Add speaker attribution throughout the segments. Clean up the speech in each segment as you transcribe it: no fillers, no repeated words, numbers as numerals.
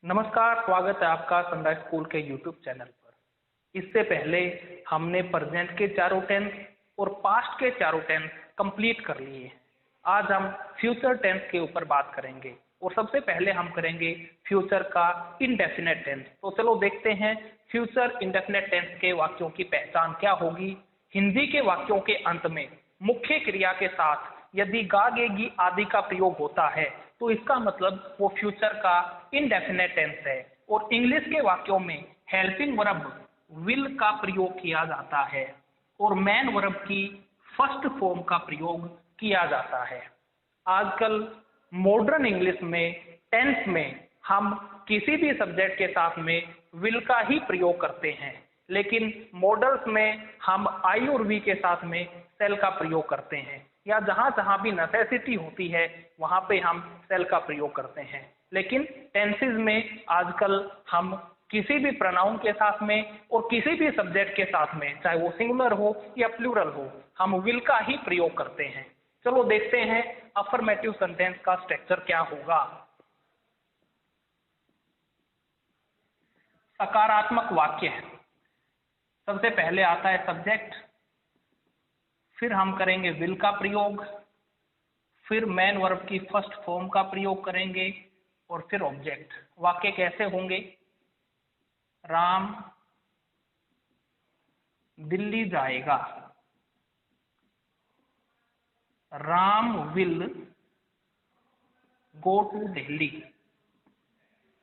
Speaker 1: नमस्कार, स्वागत है आपका सनराइज स्कूल के यूट्यूब चैनल पर। इससे पहले हमने प्रेजेंट के चारों टेंस और पास्ट के चारों टेंस कंप्लीट कर लिए हैं। आज हम फ्यूचर टेंस के ऊपर बात करेंगे और सबसे पहले हम करेंगे फ्यूचर का इनडेफिनेट टेंस। तो चलो देखते हैं फ्यूचर इंडेफिनेट टेंस के वाक्यों की पहचान क्या होगी। हिंदी के वाक्यों के अंत में मुख्य क्रिया के साथ यदि गा गेगी आदि का प्रयोग होता है तो इसका मतलब वो फ्यूचर का इनडेफिनेट टेंस है। और इंग्लिश के वाक्यों में हेल्पिंग वर्ब विल का प्रयोग किया जाता है और मैन वर्ब की फर्स्ट फॉर्म का प्रयोग किया जाता है। आजकल मॉडर्न इंग्लिश में टेंस में हम किसी भी सब्जेक्ट के साथ में विल का ही प्रयोग करते हैं, लेकिन मॉडल्स में हम आई और वी के साथ में सेल का प्रयोग करते हैं, या जहां जहां भी नेसेसिटी होती है वहां पे हम सेल का प्रयोग करते हैं। लेकिन टेंसेस में आजकल हम किसी भी प्रोनाउन के साथ में और किसी भी सब्जेक्ट के साथ में, चाहे वो सिंगुलर हो या प्लूरल हो, हम विल का ही प्रयोग करते हैं। चलो देखते हैं अफर्मेटिव सेंटेंस का स्ट्रक्चर क्या होगा। सकारात्मक वाक्य है। सबसे पहले आता है सब्जेक्ट, फिर हम करेंगे विल का प्रयोग, फिर मैन वर्ब की फर्स्ट फॉर्म का प्रयोग करेंगे और फिर ऑब्जेक्ट। वाक्य कैसे होंगे? राम दिल्ली जाएगा। Ram will go to Delhi.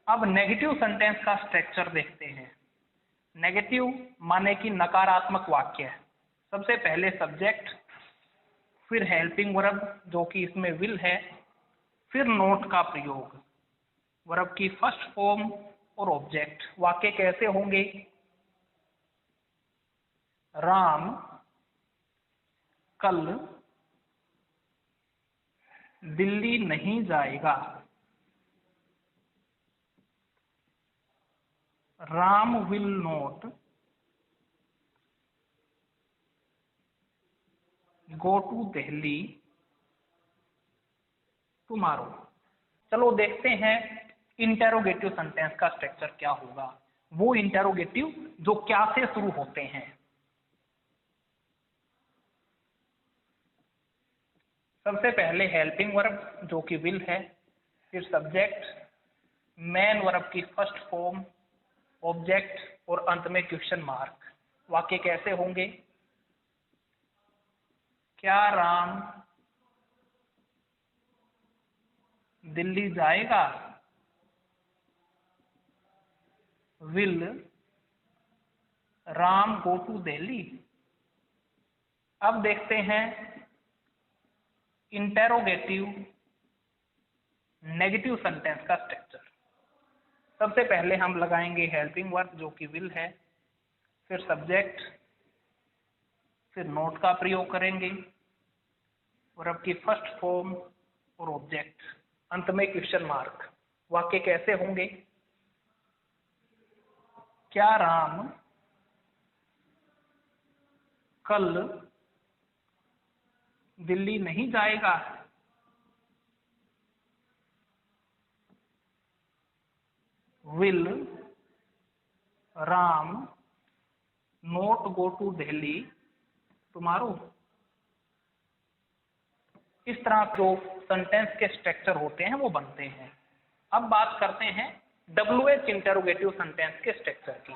Speaker 1: अब नेगेटिव सेंटेंस का स्ट्रक्चर देखते हैं। नेगेटिव माने कि नकारात्मक वाक्य है। सबसे पहले सब्जेक्ट, फिर हेल्पिंग वर्ब जो कि इसमें विल है, फिर नोट का प्रयोग, वर्ब की फर्स्ट फॉर्म और ऑब्जेक्ट। वाक्य कैसे होंगे? राम कल दिल्ली नहीं जाएगा। Ram will not go to Delhi tomorrow. चलो देखते हैं इंटेरोगेटिव सेंटेंस का स्ट्रक्चर क्या होगा। वो इंटेरोगेटिव जो क्या से शुरू होते हैं। सबसे पहले हेल्पिंग वर्ब जो कि विल है, फिर सब्जेक्ट, मैन वर्ब की फर्स्ट फॉर्म, ऑब्जेक्ट और अंत में क्वेश्चन मार्क। वाक्य कैसे होंगे? क्या राम दिल्ली जाएगा? Will Ram go to Delhi? अब देखते हैं इंटेरोगेटिव नेगेटिव सेंटेंस का स्ट्रक्चर। सबसे पहले हम लगाएंगे हेल्पिंग वर्ब जो कि विल है, फिर सब्जेक्ट, फिर नोट का प्रयोग करेंगे, वर्ब की फर्स्ट फॉर्म और ऑब्जेक्ट, अंत में क्वेश्चन मार्क। वाक्य कैसे होंगे? क्या राम कल दिल्ली नहीं जाएगा? Will Ram not go to Delhi tomorrow? इस तरह जो सेंटेंस के स्ट्रक्चर होते हैं वो बनते हैं। अब बात करते हैं WH इंटेरोगेटिव सेंटेंस के स्ट्रक्चर की।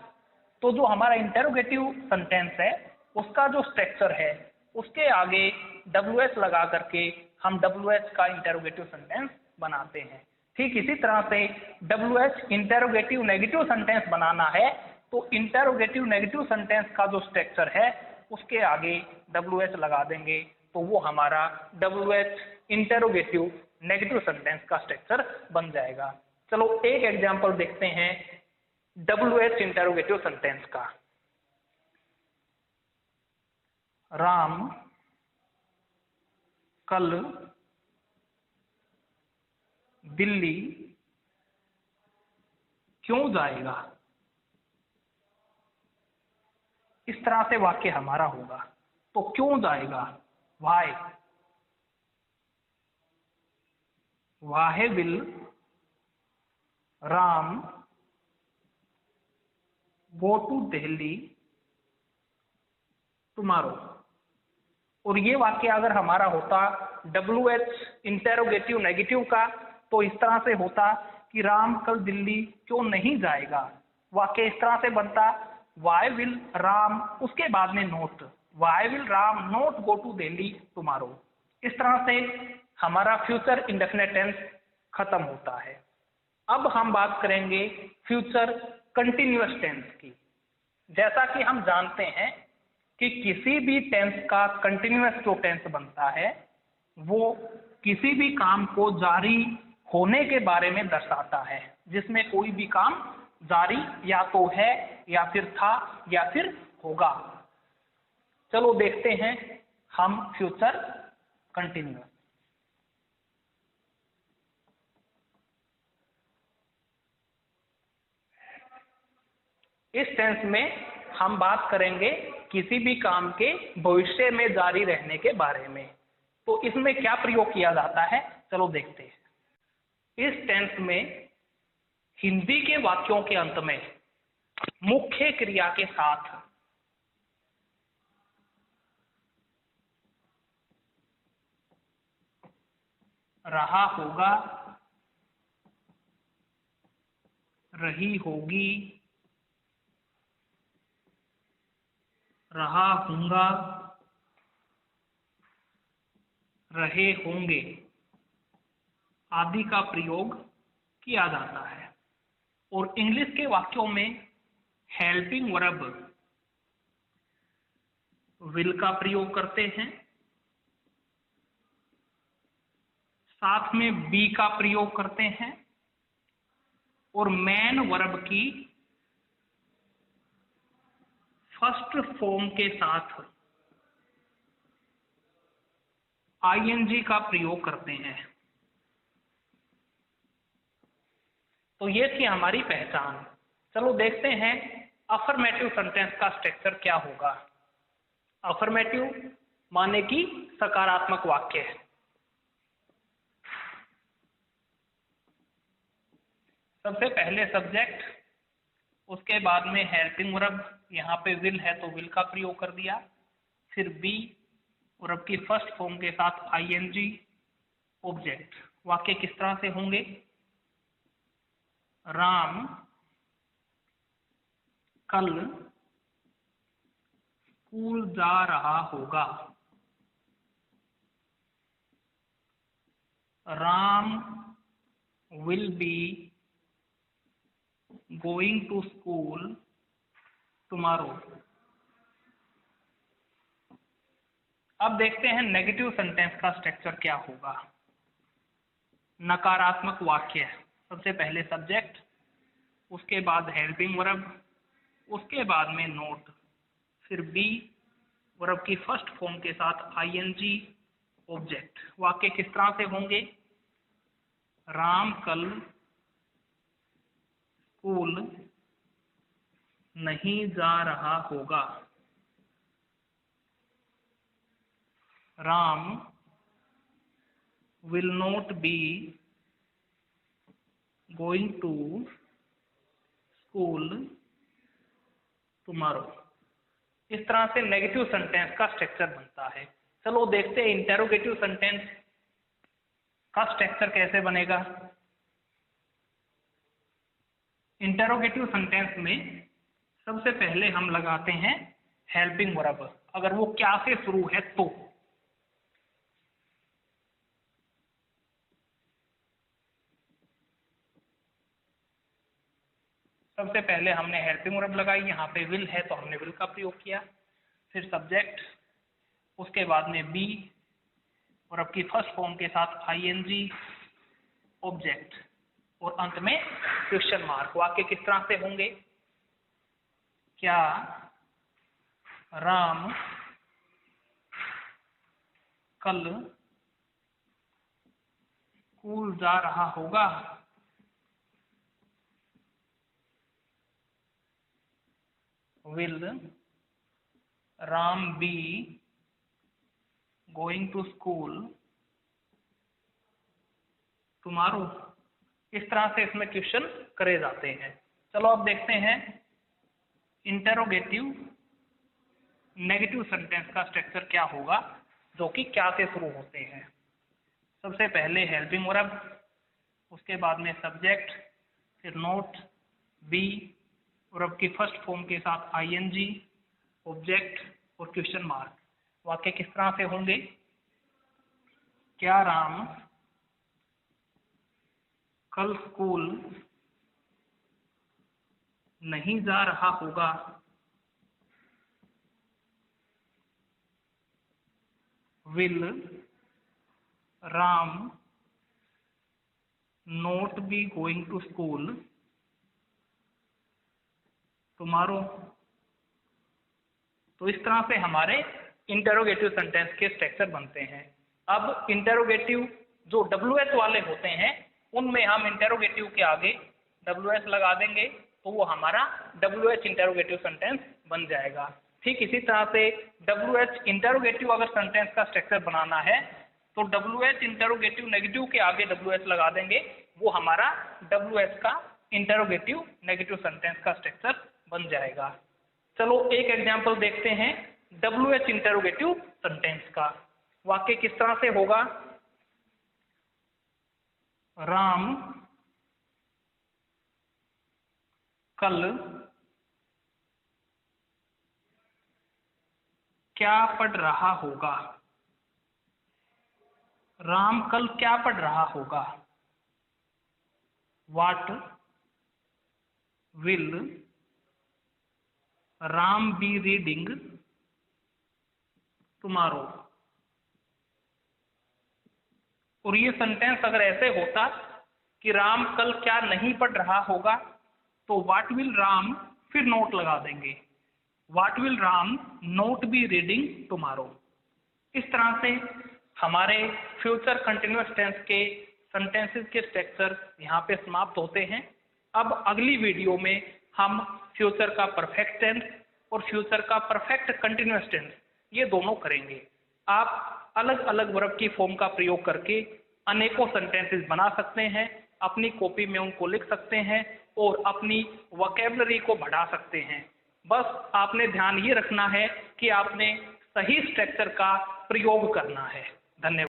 Speaker 1: तो जो हमारा इंटेरोगेटिव सेंटेंस है उसका जो स्ट्रक्चर है उसके आगे WH लगा करके हम WH का इंटेरोगेटिव सेंटेंस बनाते हैं। ठीक इसी तरह से WH इंटेरोगेटिव नेगेटिव सेंटेंस बनाना है तो इंटेरोगेटिव नेगेटिव सेंटेंस का जो स्ट्रक्चर है उसके आगे WH लगा देंगे तो वो हमारा WH इंटेरोगेटिव नेगेटिव सेंटेंस का स्ट्रक्चर बन जाएगा। चलो एक एग्जांपल देखते हैं WH इंटेरोगेटिव सेंटेंस का। राम कल दिल्ली क्यों जाएगा? इस तरह से वाक्य हमारा होगा। तो क्यों जाएगा? Why. Why will Ram go to Delhi tomorrow. और ये वाक्य अगर हमारा होता WH इंटेरोगेटिव नेगेटिव का तो इस तरह से होता कि राम कल दिल्ली क्यों नहीं जाएगा। वाक्य इस तरह से बनता, वाई विल राम, उसके बाद में not, why will Ram not go to Delhi tomorrow. इस तरह से हमारा फ्यूचर इंडेफिनिट टेंस खत्म होता है। अब हम बात करेंगे फ्यूचर कंटिन्यूअस टेंस की। जैसा कि हम जानते हैं कि किसी भी टेंस का कंटिन्यूअस जो टेंस बनता है वो किसी भी काम को जारी होने के बारे में दर्शाता है, जिसमें कोई भी काम जारी या तो है या फिर था या फिर होगा। चलो देखते हैं हम फ्यूचर कंटिन्यूअस। इस टेंस में हम बात करेंगे किसी भी काम के भविष्य में जारी रहने के बारे में। तो इसमें क्या प्रयोग किया जाता है, चलो देखते हैं। इस टेंस में हिंदी के वाक्यों के अंत में मुख्य क्रिया के साथ रहा होगा, रही होगी, रहा हूंगा, रहे होंगे आदि का प्रयोग किया जाता है। और इंग्लिश के वाक्यों में हेल्पिंग वर्ब विल का प्रयोग करते हैं, साथ में बी का प्रयोग करते हैं, और मेन वर्ब की फर्स्ट फॉर्म के साथ ING का प्रयोग करते हैं। तो ये थी हमारी पहचान। चलो देखते हैं अफर्मेटिव सेंटेंस का स्ट्रक्चर क्या होगा। अफर्मेटिव माने कि सकारात्मक वाक्य है। सबसे पहले सब्जेक्ट, उसके बाद में हेल्पिंग वर्ब, यहाँ पे विल है तो विल का प्रयोग कर दिया, फिर बी वर्ब की फर्स्ट फॉर्म के साथ ING ऑब्जेक्ट। वाक्य किस तरह से होंगे, राम कल स्कूल जा रहा होगा, Ram will be going to school tomorrow. अब देखते हैं नेगेटिव सेंटेंस का स्ट्रक्चर क्या होगा। नकारात्मक वाक्य, सबसे पहले सब्जेक्ट, उसके बाद हेल्पिंग वर्ब, उसके बाद में नोट, फिर बी वर्ब की फर्स्ट फॉर्म के साथ ING ऑब्जेक्ट। वाक्य किस तरह से होंगे, राम कल स्कूल नहीं जा रहा होगा, Ram will not be going to school tomorrow। इस तरह से नेगेटिव सेंटेंस का स्ट्रक्चर बनता है। चलो देखते हैं इंटेरोगेटिव सेंटेंस का स्ट्रक्चर कैसे बनेगा। इंटेरोगेटिव सेंटेंस में सबसे पहले हम लगाते हैं हेल्पिंग वर्ब, अगर वो क्या से शुरू है तो। सबसे पहले हमने हेल्पिंग वर्ब लगाई, यहाँ पे विल है तो हमने विल का प्रयोग किया, फिर सब्जेक्ट, उसके बाद में बी वर्ब की फर्स्ट फॉर्म के साथ ING ऑब्जेक्ट, और अंत में क्वेश्चन मार्क। वाक्य किस तरह से होंगे, क्या राम कल स्कूल जा रहा होगा, will Ram be going to school tomorrow। इस तरह से इसमें क्वेश्चन करे जाते हैं। चलो अब देखते हैं इंटरोगेटिव नेगेटिव सेंटेंस का स्ट्रक्चर क्या होगा, जो कि क्या से शुरू होते हैं। सबसे पहले हेल्पिंग वर्ब, उसके बाद में सब्जेक्ट, फिर नोट, बी, वर्ब की फर्स्ट फॉर्म के साथ आईएनजी, ऑब्जेक्ट और क्वेश्चन मार्क। वाक्य किस तरह से होंगे? क्या राम कल स्कूल नहीं जा रहा होगा? Will Ram not be going to school tomorrow? तो इस तरह से हमारे इंटरोगेटिव सेंटेंस के स्ट्रक्चर बनते हैं। अब इंटरोगेटिव जो WH वाले होते हैं, उनमें हम इंटरोगेटिव के आगे WH लगा देंगे तो वो हमारा WH इंटरोगेटिव सेंटेंस बन जाएगा। ठीक इसी तरह से WH इंटरोगेटिव अगर सेंटेंस का स्ट्रक्चर बनाना है तो WH इंटरोगेटिव नेगेटिव के आगे WH लगा देंगे, वो हमारा WH का इंटरोगेटिव नेगेटिव सेंटेंस का स्ट्रक्चर बन जाएगा। चलो एक एग्जाम्पल देखते हैं WH इंटरोगेटिव सेंटेंस का। वाक्य किस तरह से होगा? राम कल क्या पढ़ रहा होगा? राम कल क्या पढ़ रहा होगा? What will Ram be reading tomorrow? और ये सेंटेंस अगर ऐसे होता कि राम कल क्या नहीं पढ़ रहा होगा, तो व्हाट विल राम फिर नोट लगा देंगे, what will Ram not be reading tomorrow. इस तरह से हमारे फ्यूचर कंटिन्यूअस टेंस के सेंटेंसेस के स्ट्रक्चर यहाँ पे समाप्त होते हैं। अब अगली वीडियो में हम फ्यूचर का परफेक्ट टेंस और फ्यूचर का परफेक्ट कंटिन्यूअस टेंस ये दोनों करेंगे। आप अलग अलग वर्ब की फॉर्म का प्रयोग करके अनेकों सेंटेंसेस बना सकते हैं, अपनी कॉपी में उनको लिख सकते हैं और अपनी वोकैबुलरी को बढ़ा सकते हैं। बस आपने ध्यान ये रखना है कि आपने सही स्ट्रक्चर का प्रयोग करना है। धन्यवाद।